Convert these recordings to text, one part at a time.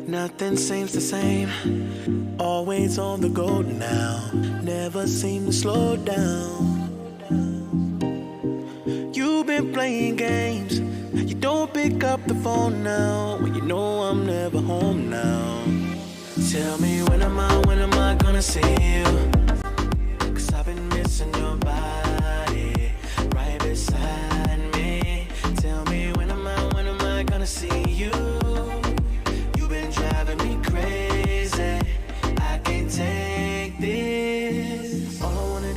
Nothing seems the same. Always on the go now. Never seem to slow down. You've been playing games. You don't pick up the phone now. When you know I'm never home now. Tell me when am I gonna see you? 'Cause I've been missing your body right beside me. Tell me when am I gonna see you? You've been driving me crazy. I can't take this. All I wanna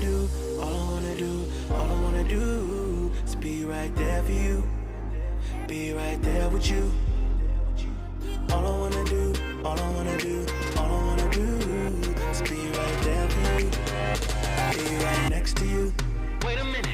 do is be right there for you. Be right there with you. All I wanna do is be right there for you. Be right next to you. Wait a minute.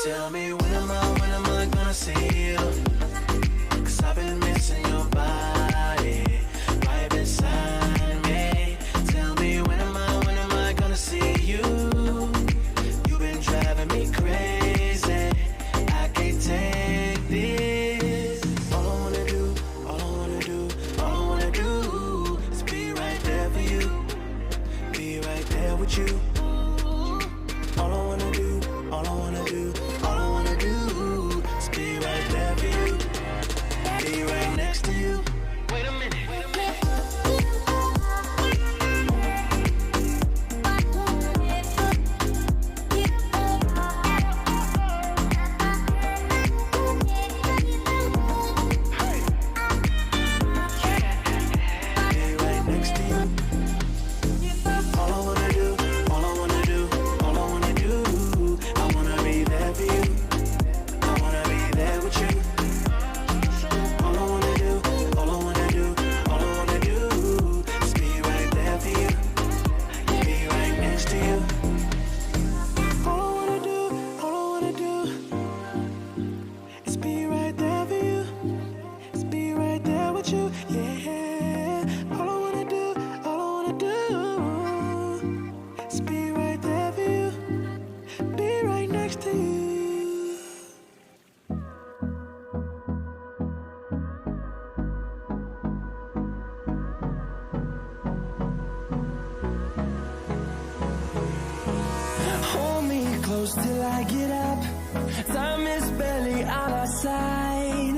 Tell me when am I gonna see you? 'Cause I've been missing your body right beside me. Tell me when am I gonna see you? You've been driving me crazy. I can't take this. All I wanna do is be right there for you. Be right there with you. All I wanna do is be right there for you. Be right next to you. Wait a minute. Till I get up, time is barely on our side.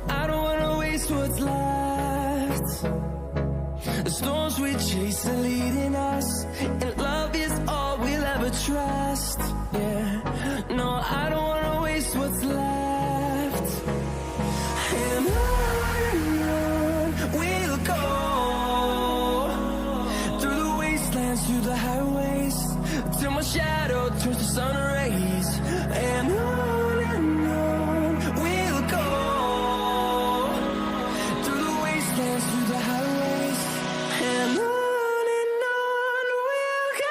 I don't wanna waste what's left. The storms we chase are leading us, and love is all we'll ever trust. Yeah, no, I don't wanna waste what's left. And on we'll go, through the wastelands, through the highways, till my shadow turns to sun rays. And on we'll go, through the wastelands, through the highways. And on we'll go.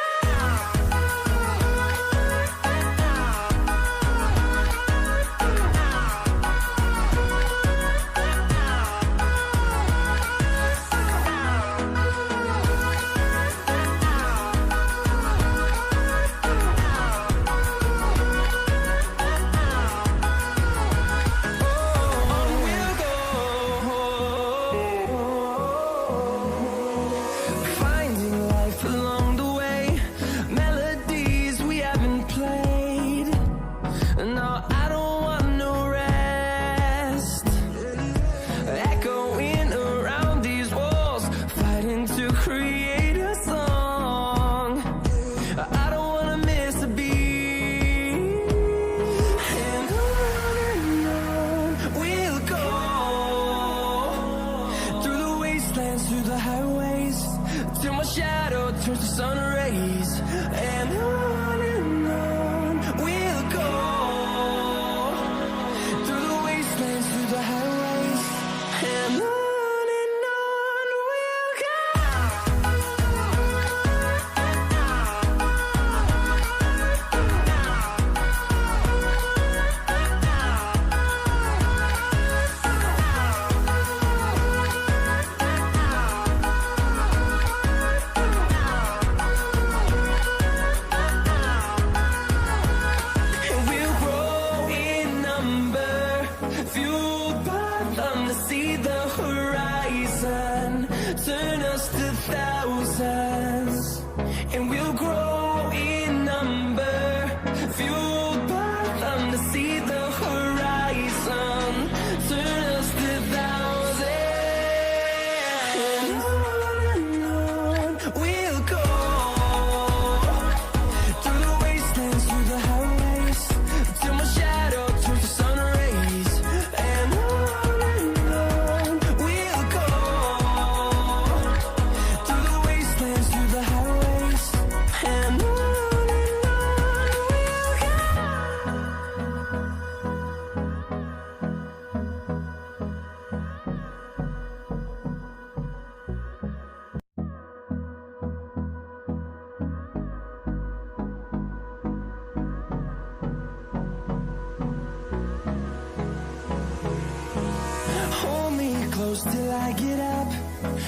close till I get up.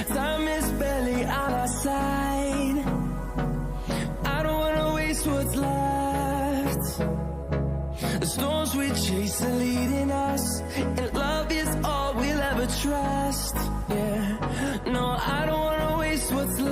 Time is barely on our side. I don't wanna waste what's left. The storms we chase are leading us, and love is all we'll ever trust. Yeah, no, I don't wanna waste what's left.